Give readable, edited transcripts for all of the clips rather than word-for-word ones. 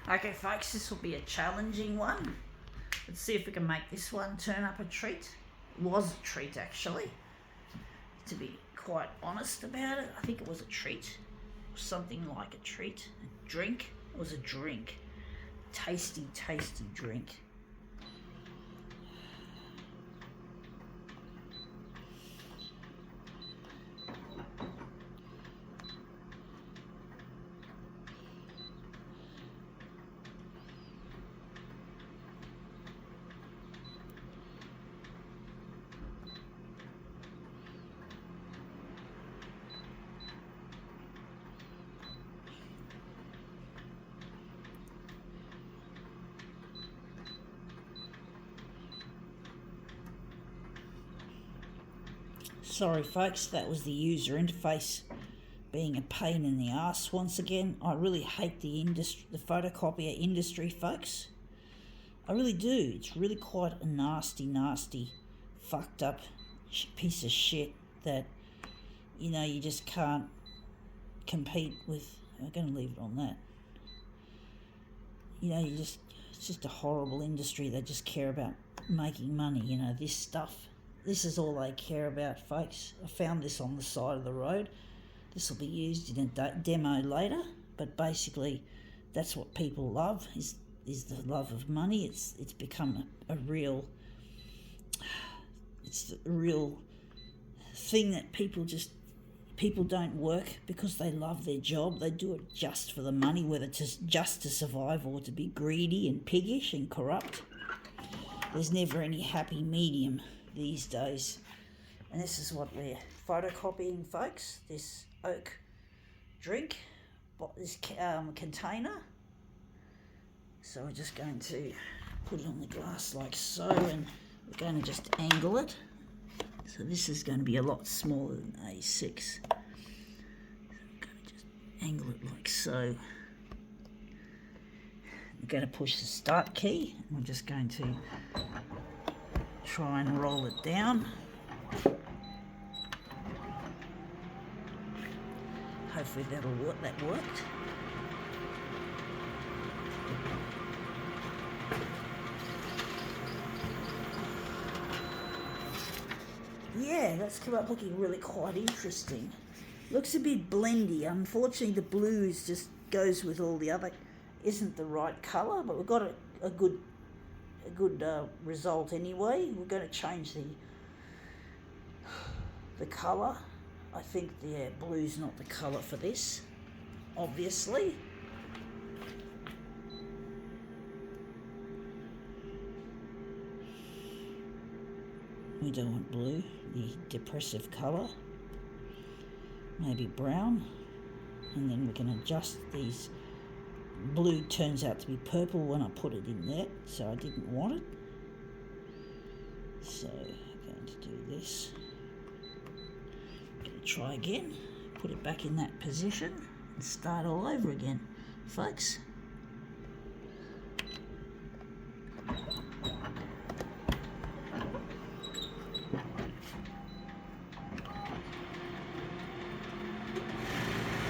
Okay, folks, this will be a challenging one. Let's see if we can make this one turn up a treat. It was a treat, actually. To be quite honest about it, I think it was a treat. Something like a treat. A drink. It was a drink. Tasty, tasty drink. Sorry folks, that was the user interface being a pain in the ass once again. I really hate the photocopier industry, folks. I really do. It's really quite a nasty, fucked up piece of shit that, you just can't compete with. I'm going to leave it on that. It's just a horrible industry. They just care about making money, this stuff. This is all they care about, folks. I found this on the side of the road. This will be used in a demo later, but basically that's what people love, is the love of money. It's become a real thing that people don't work because they love their job. They do it just for the money, whether it's just to survive or to be greedy and piggish and corrupt. There's never any happy medium these days. And this is what we're photocopying, folks. This oak drink, this container. So we're just going to put it on the glass like so, and we're going to just angle it. So this is going to be a lot smaller than A6. I'm going to just angle it like so. We're going to push the start key, and we're just going to try and roll it down. Hopefully that worked. Yeah, that's come up looking really quite interesting. Looks a bit blendy. Unfortunately, the blue just goes with all the other, isn't the right colour, but we've got a good result anyway. We're going to change the colour. I think the blue's not the colour for this, obviously. We don't want blue, the depressive colour. Maybe brown, and then we can adjust these. Blue turns out to be purple when I put it in there, so I didn't want it. So I'm going to do this. I'm going to try again, put it back in that position, and start all over again, folks.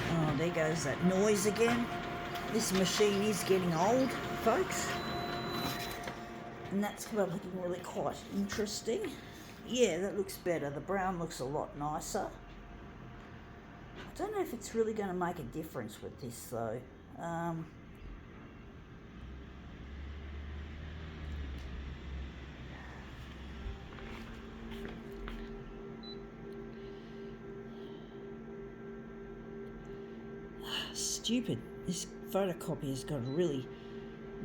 Oh, there goes that noise again. This machine is getting old, folks. And that's come up looking really quite interesting. Yeah, that looks better. The brown looks a lot nicer. I don't know if it's really going to make a difference with this, though. Stupid. This photocopier's got a really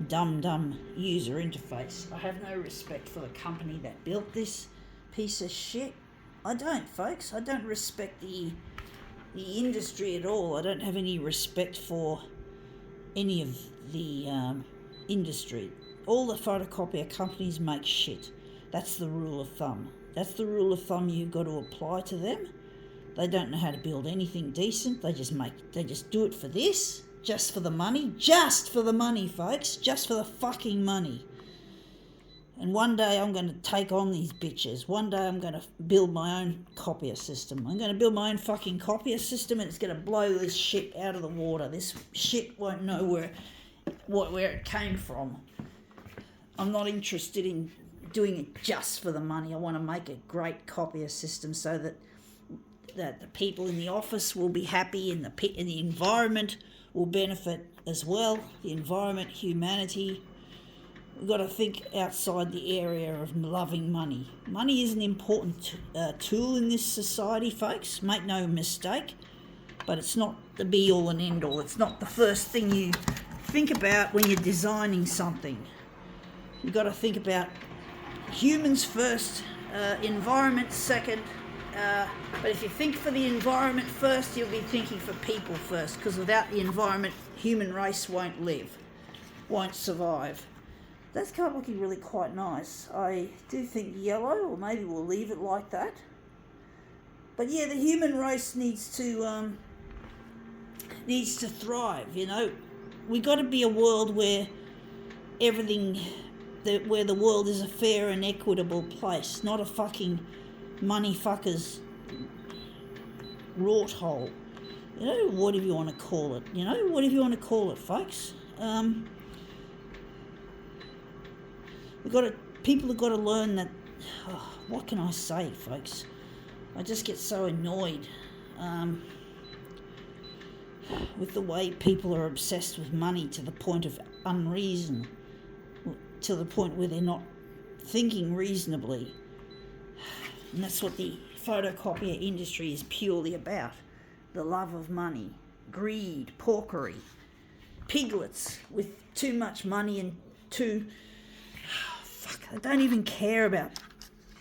dumb user interface. I have no respect for the company that built this piece of shit. I don't, folks. I don't respect the industry at all. I don't have any respect for any of the industry. All the photocopier companies make shit. That's the rule of thumb. That's the rule of thumb you've got to apply to them. They don't know how to build anything decent. They just do it for this. Just for the money. Just for the money, folks. Just for the fucking money. And one day I'm going to take on these bitches. One day I'm going to build my own copier system. I'm going to build my own fucking copier system, and it's going to blow this shit out of the water. This shit won't know where where it came from. I'm not interested in doing it just for the money. I want to make a great copier system so that the people in the office will be happy and the environment will benefit as well. The environment, humanity. We've got to think outside the area of loving money. Money is an important tool in this society, folks. Make no mistake. But it's not the be-all and end-all. It's not the first thing you think about when you're designing something. You've got to think about humans first, environment second. But if you think for the environment first, you'll be thinking for people first, because without the environment, human race won't live, won't survive. That's kind of looking really quite nice. I do think yellow, or maybe we'll leave it like that. But yeah, the human race needs to thrive. You know, we got to be a world where where the world is a fair and equitable place, not a fucking money fuckers rot hole. You know, whatever you want to call it. You know, whatever you want to call it, folks. People have got to learn that. Oh, what can I say, folks? I just get so annoyed with the way people are obsessed with money to the point of unreason, to the point where they're not thinking reasonably. And that's what the photocopier industry is purely about. The love of money, greed, porkery, piglets with too much money and I don't even care about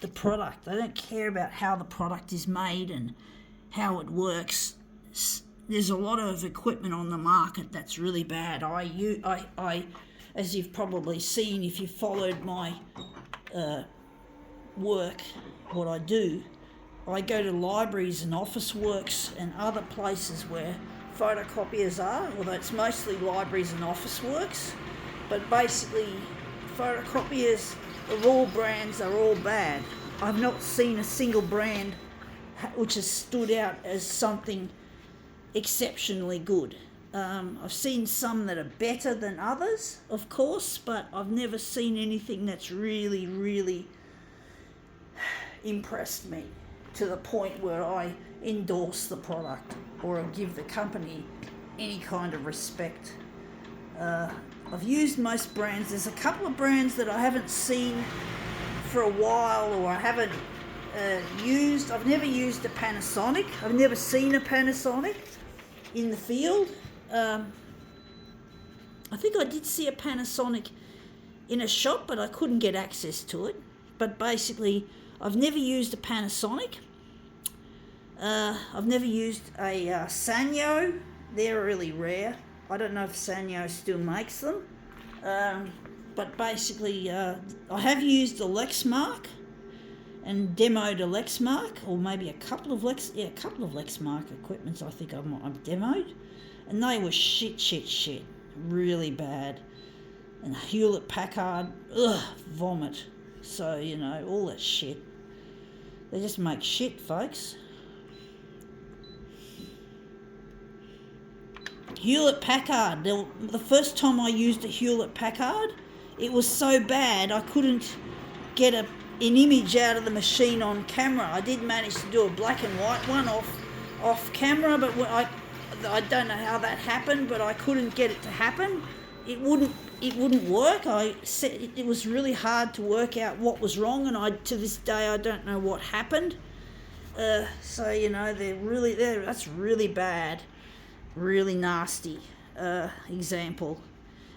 the product. I don't care about how the product is made and how it works. There's a lot of equipment on the market that's really bad. I as you've probably seen if you've followed my work, what I do, I go to libraries and office works and other places where photocopiers are, although it's mostly libraries and office works, but basically photocopiers of all brands are all bad. I've not seen a single brand which has stood out as something exceptionally good. I've seen some that are better than others, of course, but I've never seen anything that's really, really impressed me to the point where I endorse the product or give the company any kind of respect. I've used most brands. There's a couple of brands that I haven't seen for a while or I haven't used. I've never used a Panasonic. I've never seen a Panasonic in the field. I think I did see a Panasonic in a shop, but I couldn't get access to it. But basically, I've never used a Panasonic. I've never used a Sanyo. They're really rare. I don't know if Sanyo still makes them. But basically, I have used a Lexmark and demoed a Lexmark, or maybe a couple of Lexmark equipments I think I've demoed. And they were shit. Really bad. And Hewlett Packard, vomit. So, you know, all that shit. They just make shit, folks. Hewlett Packard, the first time I used a Hewlett Packard, it was so bad I couldn't get an image out of the machine on camera. I did manage to do a black and white one off camera, but I don't know how that happened, but I couldn't get it to happen. It wouldn't work. It was really hard to work out what was wrong, and to this day I don't know what happened. So you know, that's really bad, really nasty example.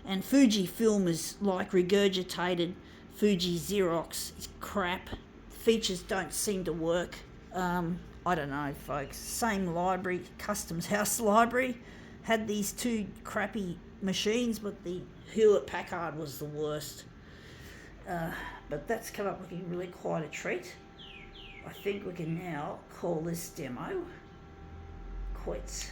And Fujifilm is like regurgitated Fuji Xerox. It's crap. Features don't seem to work. I don't know, folks. Same library, Customs House Library, had these two crappy machines, but the Hewlett Packard was the worst. But that's come up looking really quite a treat. I think we can now call this demo quits.